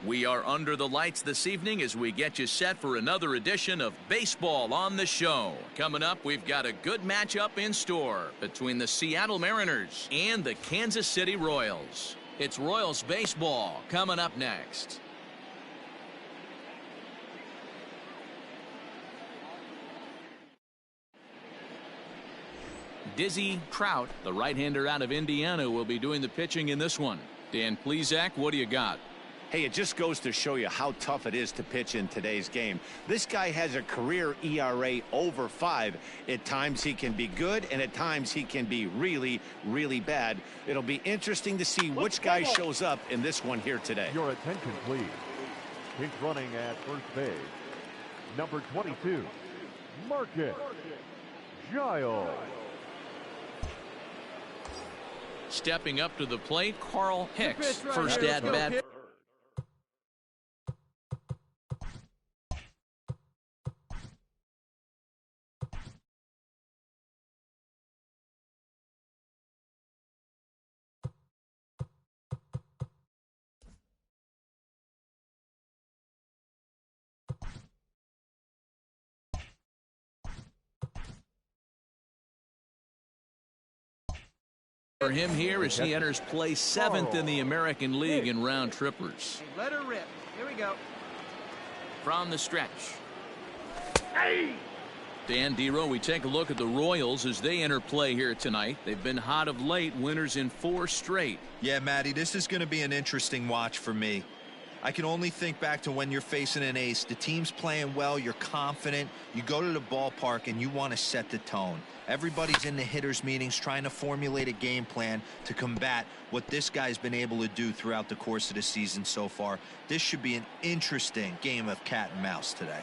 We are under the lights this evening as we get you set for another edition of Baseball on the Show. Coming up, we've got a good matchup in store between the Seattle Mariners and the Kansas City Royals. It's Royals baseball coming up next. Dizzy Trout, the right-hander out of Indiana, will be doing the pitching in this one. Dan Plesac, what do you got? Hey, it just goes to show you how tough it is to pitch in today's game. This guy has a career ERA over 5. At times he can be good, and at times he can be really, really bad. It'll be interesting to see which guy shows up in this one here today. Your attention, please. He's running at first base. Number 22, Marcus Giles. Stepping up to the plate, Carl Hicks. First at bat. For him here as he enters play 7th in the American League in round trippers. Let her rip. Here we go. From the stretch. Hey! Dan Dero, we take a look at the Royals as they enter play here tonight. They've been hot of late, winners in 4 straight. Yeah, Matty, this is going to be an interesting watch for me. I can only think back to when you're facing an ace. The team's playing well, you're confident, you go to the ballpark and you want to set the tone. Everybody's in the hitters meetings trying to formulate a game plan to combat what this guy's been able to do throughout the course of the season so far. This should be an interesting game of cat and mouse today.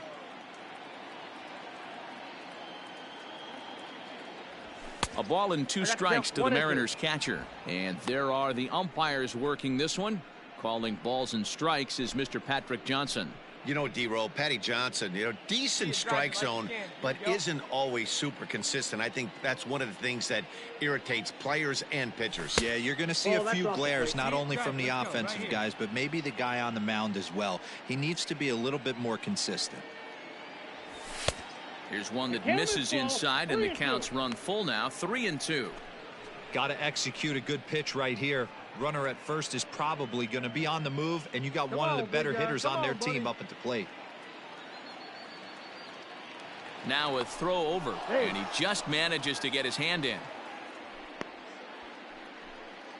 A ball and 2 strikes to the Mariners catcher. And there are the umpires working this one. Calling balls and strikes is Mr. Patrick Johnson. You know, D-Roll, Patty Johnson, decent strike zone, but isn't always super consistent. I think that's one of the things that irritates players and pitchers. Yeah, you're going to see a few glares, not only from the offensive guys, but maybe the guy on the mound as well. He needs to be a little bit more consistent. Here's one that misses inside, and the count's run full now, 3-2. Got to execute a good pitch right here. Runner at first is probably going to be on the move, and you got one of the better hitters on their team up at the plate. Now a throw over, and he just manages to get his hand in.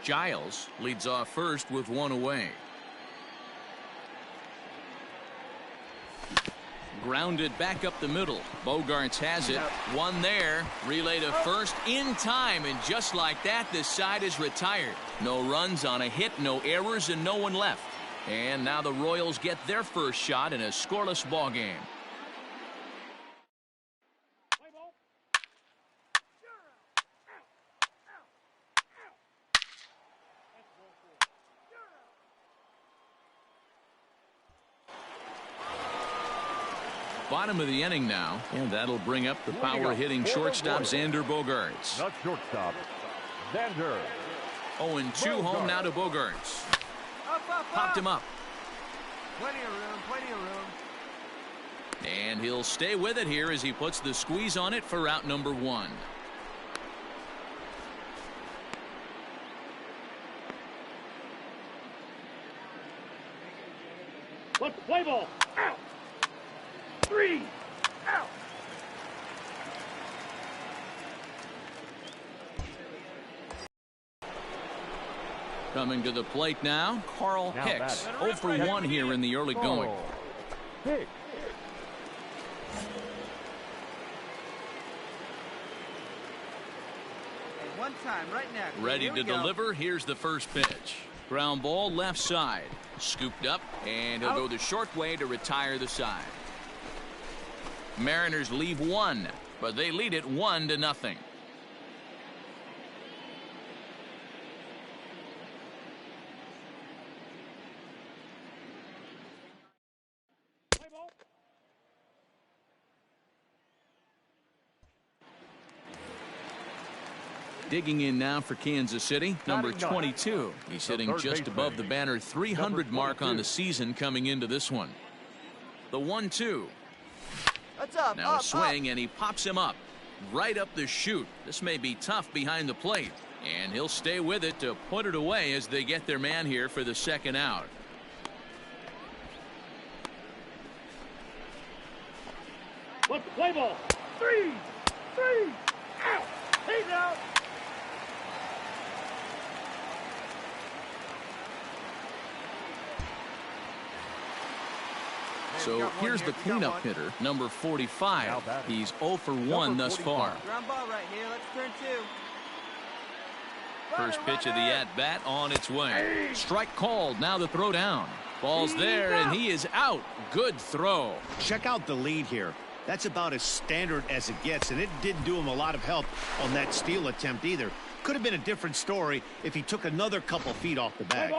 Giles leads off first with 1 away. Grounded back up the middle. Bogaerts has it. One there. Relay to first in time. And just like that, this side is retired. No runs on a hit, no errors, and no one left. And now the Royals get their first shot in a scoreless ball game. Bottom of the inning now, and that'll bring up the power-hitting shortstop Xander Bogaerts. Not shortstop, Xander. 0-2 home now to Bogaerts. Popped him up. Plenty of room, plenty of room. And he'll stay with it here as he puts the squeeze on it for out number 1. Let's play ball. Out. 3 out. Coming to the plate now, Carl Hicks. 0 for 1 here in the early going. Hicks. One time, right now. Ready to deliver. Here's the first pitch. Ground ball left side. Scooped up, and he'll go the short way to retire the side. Mariners leave 1, but they lead it 1-0. Digging in now for Kansas City, number 22. He's hitting just above the banner 300 mark on the season coming into this one. The 1-2. That's up. Now up, a swing, up. and he pops him up right up the chute. This may be tough behind the plate, and he'll stay with it to put it away as they get their man here for the second out. What's the play ball? 3, out. He's out. So here's the cleanup hitter, number 45. He's 0 for 1 thus far. Ground ball right here. Let's turn 2. First pitch of the at-bat on its way. Strike called. Now the throw down. Ball's there, and he is out. Good throw. Check out the lead here. That's about as standard as it gets, and it didn't do him a lot of help on that steal attempt either. Could have been a different story if he took another couple feet off the bag.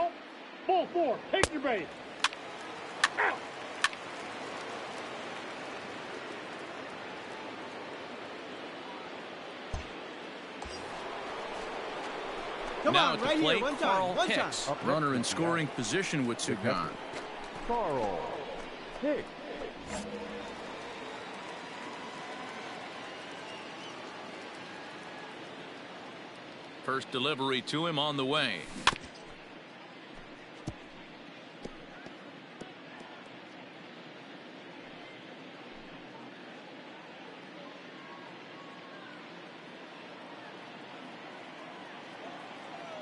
Ball 4. Take your base. Out. Come now on, at the right plate, here. One Carl time. Hicks. Runner in scoring position with two gone. Carl Hicks. First delivery to him on the way.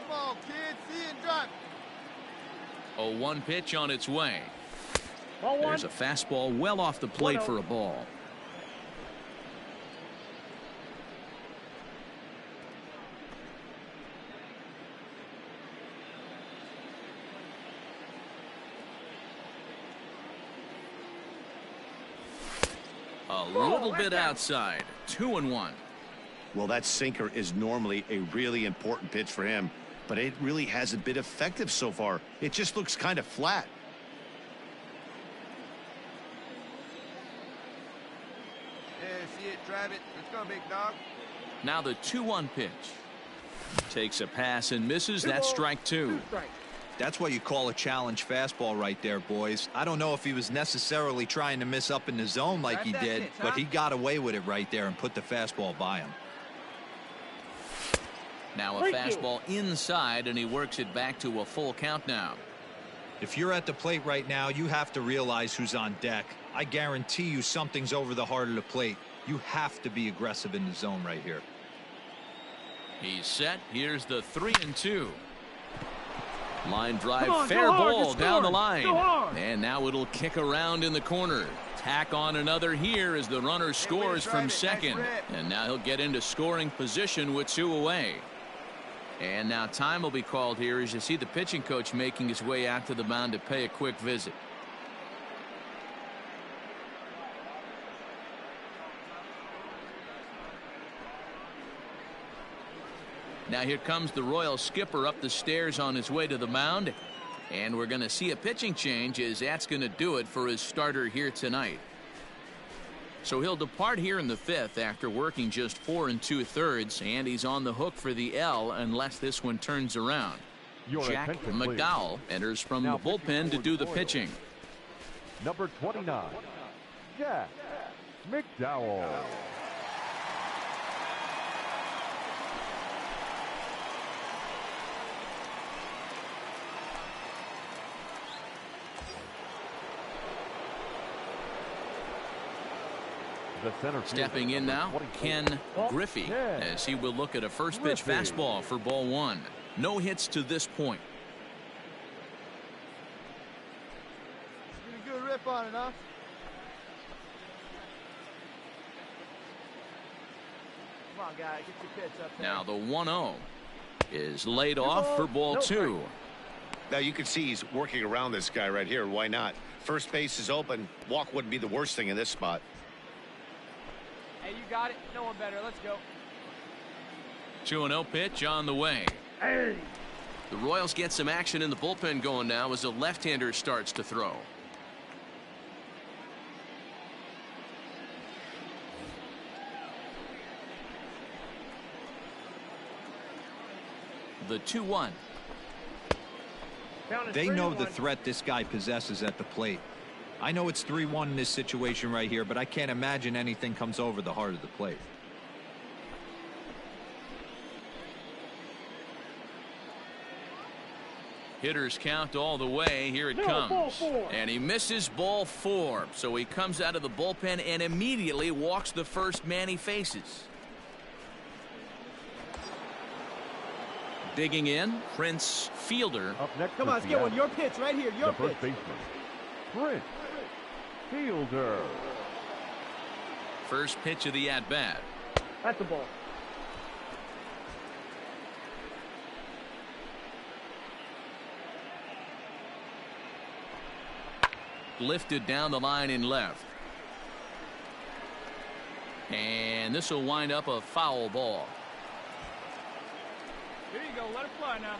Come on, kids. See and drive. 0-1 pitch on its way. Ball 1. There's a fastball well off the plate for a ball. A little bit outside. 2-1. Well, that sinker is normally a really important pitch for him, but it really hasn't been effective so far. It just looks kind of flat. Yeah, see it, drive it. Let's go, big dog. Now the 2-1 pitch. Takes a pass and misses. That's strike 2. That's what you call a challenge fastball right there, boys. I don't know if he was necessarily trying to miss up in the zone like he did, but he got away with it right there and put the fastball by him. Now a fastball inside, and he works it back to a full count now. If you're at the plate right now, you have to realize who's on deck. I guarantee you something's over the heart of the plate. You have to be aggressive in the zone right here. He's set. Here's the 3-2. Line drive, on, fair hard, ball down the line. Go hard. And now it'll kick around in the corner. Tack on another here as the runner scores from second. And now he'll get into scoring position with 2 away. And now time will be called here as you see the pitching coach making his way out to the mound to pay a quick visit. Now here comes the Royal skipper up the stairs on his way to the mound. And we're going to see a pitching change as that's going to do it for his starter here tonight. So he'll depart here in the 5th after working just 4 2/3, and he's on the hook for the L unless this one turns around. Jack McDowell enters from the bullpen to do the pitching. Number 29, Jack McDowell. Stepping in now, Ken Griffey, as he will look at a first pitch fastball for ball 1. No hits to this point. Get a good rip on it, huh? Come on, guy. Get your pitch up there. Now the 1-0 is laid off for ball 2. Now you can see he's working around this guy right here. Why not? First base is open. Walk wouldn't be the worst thing in this spot. Hey, you got it. No one better. Let's go. 2-0 pitch on the way. Hey. The Royals get some action in the bullpen going now as a left-hander starts to throw. the 2-1. They know the threat this guy possesses at the plate. I know it's 3-1 in this situation right here, but I can't imagine anything comes over the heart of the plate. Hitters count all the way. Here it comes. And he misses ball 4. So he comes out of the bullpen and immediately walks the first man he faces. Digging in, Prince Fielder. Up next, Come on, let's get one. Your pitch right here. Your the pitch. first baseman, Prince Fielder. First pitch of the at-bat. That's the ball. Lifted down the line in left. And this will wind up a foul ball. Here you go. Let it fly now.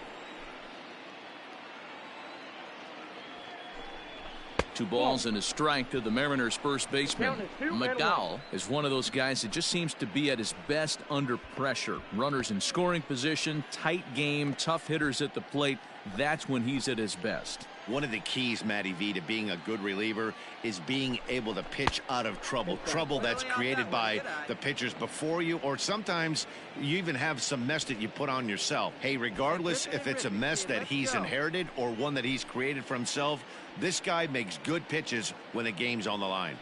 2 balls and a strike to the Mariners' first baseman. McDowell is one of those guys that just seems to be at his best under pressure. Runners in scoring position, tight game, tough hitters at the plate. That's when he's at his best. One of the keys, Matty V, to being a good reliever is being able to pitch out of trouble. Trouble that's created by the pitchers before you, or sometimes you even have some mess that you put on yourself. Hey, regardless if it's a mess that he's inherited or one that he's created for himself, this guy makes good pitches when the game's on the line.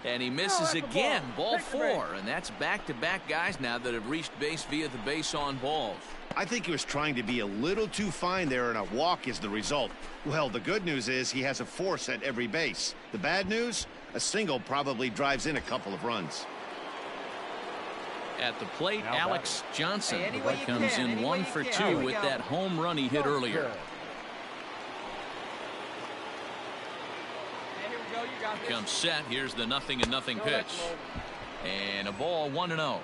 And he misses again. Ball 4. And that's back-to-back guys now that have reached base via the base on balls. I think he was trying to be a little too fine there, and a walk is the result. Well, the good news is he has a force at every base. The bad news, a single probably drives in a couple of runs. At the plate, Now Alex Johnson Hey, any way you comes can, in any way 1 you for can. 2 Here we with go. that home run he hit earlier. Hey, here we go. You got this. Comes set. Here's the 0-0 pitch. And a ball 1-0.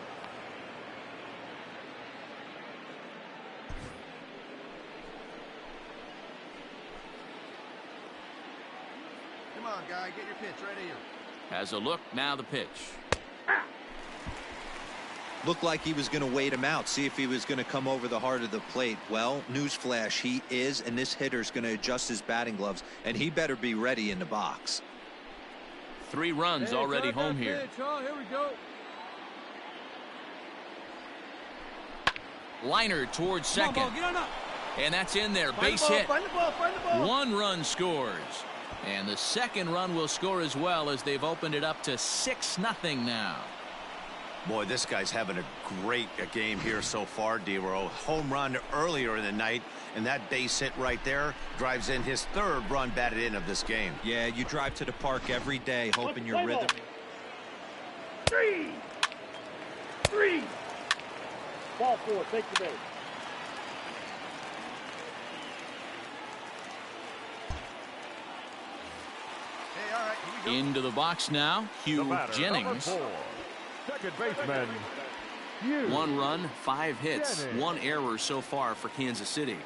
Come on, guy. Get your pitch right here. Has a look. Now the pitch. Looked like he was going to wait him out, see if he was going to come over the heart of the plate. Well, newsflash, he is, and this hitter's going to adjust his batting gloves, and he better be ready in the box. 3 runs already home here. Pitch, huh? Here we go. Liner towards Come on, second. ball, get on up. And that's in there. Find Base the ball, hit. Find the ball. Find the ball. 1 run scores. And the second run will score as well, as they've opened it up to 6-0 now. Boy, this guy's having a great game here so far, D-Row. Home run earlier in the night, and that base hit right there drives in his 3rd run batted in of this game. Yeah, you drive to the park every day hoping your Play rhythm. ball. 3. Ball 4. Take the base. Hey, all right. Here we go. Into the box now, The Hugh batter, Jennings. number 4, second baseman, Hugh. 1 run, 5 hits, Jennings. 1 error so far for Kansas City.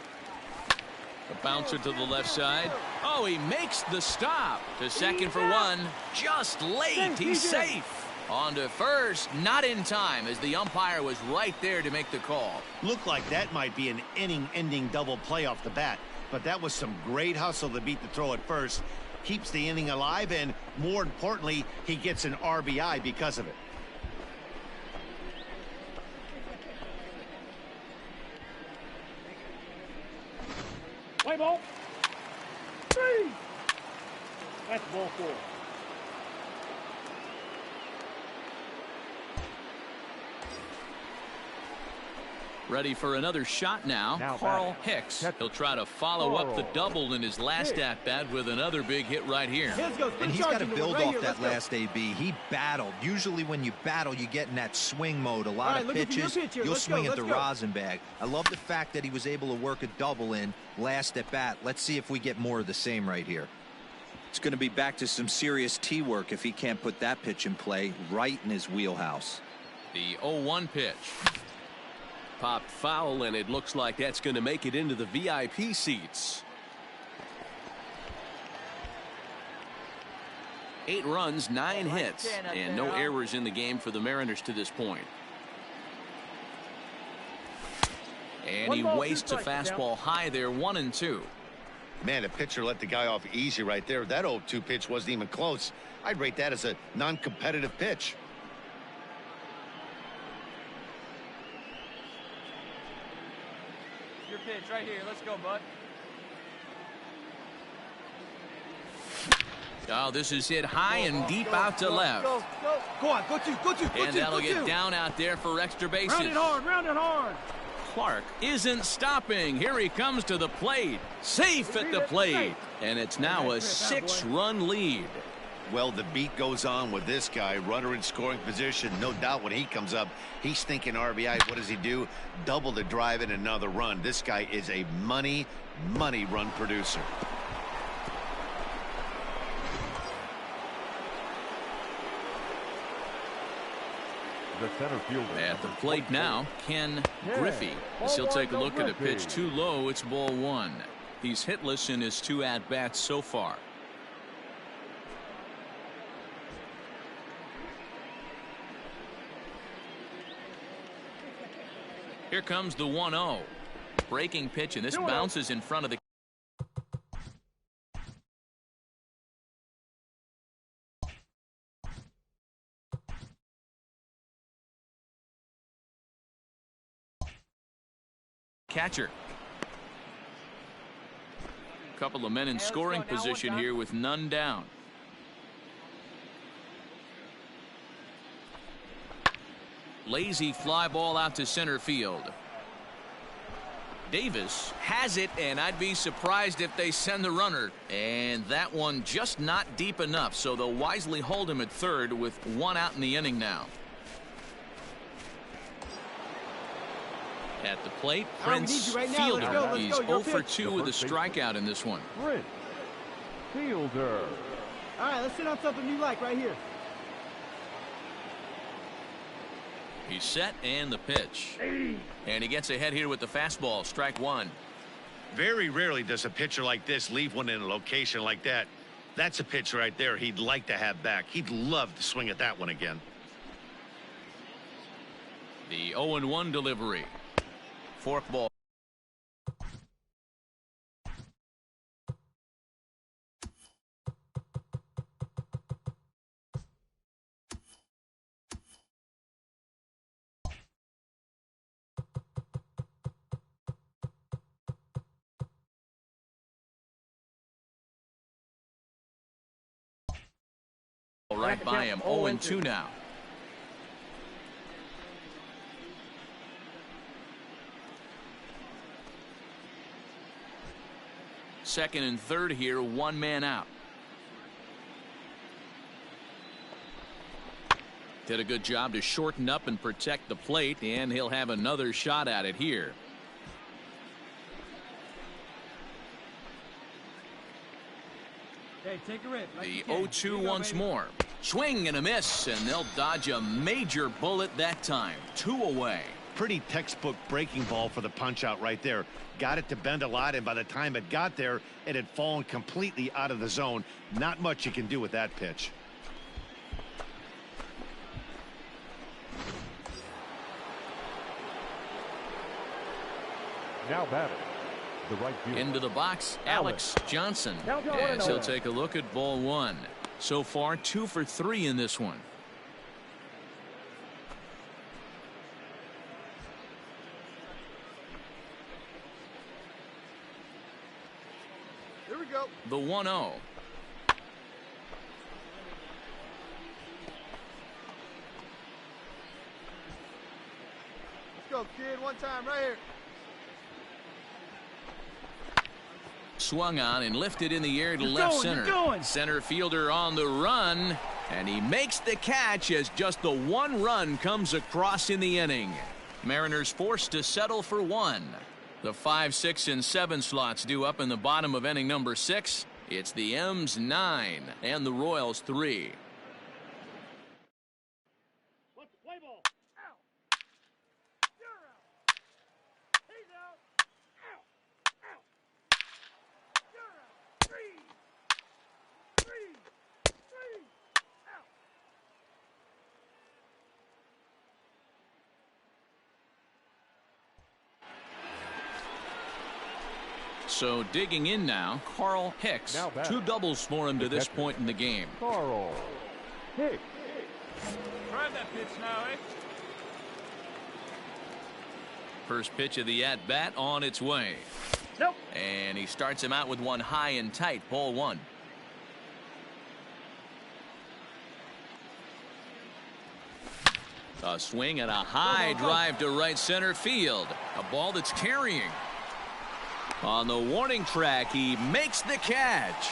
A bouncer to the left side. Oh, he makes the stop. To second for 1. Just late. He's safe. On to first, not in time, as the umpire was right there to make the call. Looked like that might be an inning-ending double play off the bat, but that was some great hustle to beat the throw at first. Keeps the inning alive, and more importantly, he gets an RBI because of it. Play ball. 3. That's ball 4. Ready for another shot now. Now Carl batting. Hicks. Catcher. He'll try to follow up the Carl double in his last Hicks. at-bat with another big hit right here. Let's go. And he's got to build right off here. that Let's go. last AB. He battled. Usually when you battle, you get in that swing mode. A lot All right, of looking for your pitches, pitch here. you'll Let's go, swing at the let's go. rosin bag. I love the fact that he was able to work a double in last at bat. Let's see if we get more of the same right here. It's going to be back to some serious tee work if he can't put that pitch in play right in his wheelhouse. The 0-1 pitch. Popped foul, and it looks like that's going to make it into the VIP seats. 8 runs, 9 hits, and no errors in the game for the Mariners to this point. And he wastes a fastball high there, 1-2. Man, the pitcher let the guy off easy right there. That 0-2 pitch wasn't even close. I'd rate that as a non-competitive pitch. Your pitch right here. Let's go, bud. Oh, this is hit high and deep out to left. Go, go. Go on, go two. And that'll get down out there for extra bases. Round it hard. Clark isn't stopping. Here he comes to the plate. Safe at the plate. And it's now a 6-run lead. Well, the beat goes on with this guy. Runner in scoring position. No doubt when he comes up, he's thinking RBI. What does he do? Double the drive and another run. This guy is a money run producer. The center fielder. At the plate now, Ken Griffey. As he'll take a look at a pitch too low, it's ball 1. He's hitless in his 2 at-bats so far. Here comes the 1-0. Breaking pitch, and this bounces in front of the catcher. Couple of men in scoring position here with none down. Lazy fly ball out to center field. Davis has it, and I'd be surprised if they send the runner. And that one just not deep enough, so they'll wisely hold him at third with 1 out in the inning now. At the plate, Prince Fielder. He's 0 for 2 with a strikeout in this one. Prince Fielder. All right, let's hit on something you like right here. He's set, and the pitch. And he gets ahead here with the fastball. Strike 1. Very rarely does a pitcher like this leave one in a location like that. That's a pitch right there he'd like to have back. He'd love to swing at that one again. The 0-1 delivery. Forkball. Right by him. 0-2 now. Second and third here, 1 man out. Did a good job to shorten up and protect the plate, and he'll have another shot at it here. Hey, take a rip. The 0-2 once more. Swing and a miss, and they'll dodge a major bullet that time. 2 away. Pretty textbook breaking ball for the punch out right there. Got it to bend a lot, and by the time it got there, it had fallen completely out of the zone. Not much you can do with that pitch. Now batting. The right fielder. Into the box, Alex Johnson. As he'll take a look at ball 1. So far, 2 for 3 in this one. Here we go. The 1-0. Let's go, kid. One time right here. Swung on and lifted in the air to left center. Center fielder on the run, and he makes the catch as just the 1 run comes across in the inning. Mariners forced to settle for 1. The 5, 6, and 7 slots due up in the bottom of inning number 6. It's the M's 9 and the Royals 3. Let's play ball. Out. You're out. He's out. Out. Out. You're out. 3. Out. So digging in now, Carl Hicks. Now back. 2 doubles for him to this point in the game. Carl Hicks. Try that pitch now, eh? First pitch of the at-bat on its way. Nope. And he starts him out with one high and tight, ball 1. A swing and a high drive to right center field. A ball that's carrying. On the warning track, he makes the catch.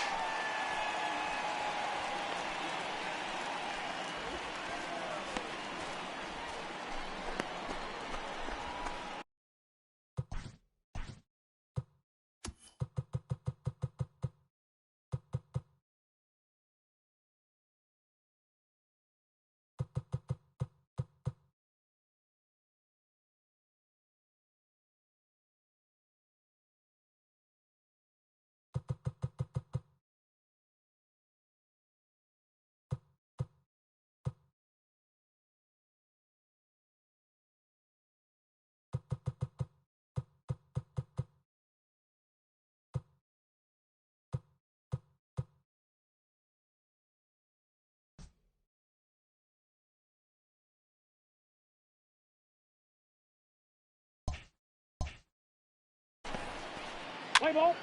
Play ball.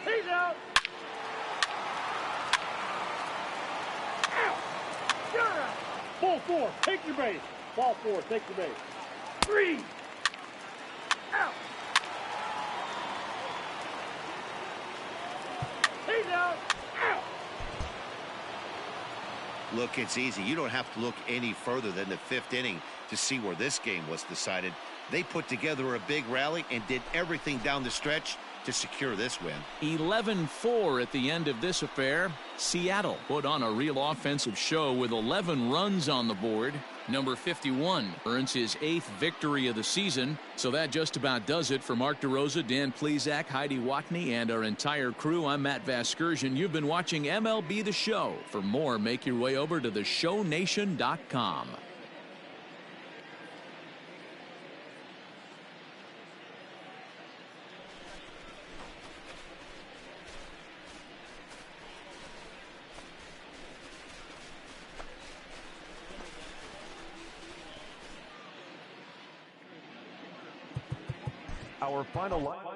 He's out. Out. You're out. Ball 4. Take your base. Ball 4. Take your base. 3. Out. He's out. Out. Look, it's easy. You don't have to look any further than the 5th inning to see where this game was decided. They put together a big rally and did everything down the stretch to secure this win. 11-4 at the end of this affair. Seattle put on a real offensive show with 11 runs on the board. Number 51 earns his 8th victory of the season. So that just about does it for Mark DeRosa, Dan Plesac, Heidi Watney, and our entire crew. I'm Matt Vasgersian. You've been watching MLB The Show. For more, make your way over to theshownation.com. Our final line.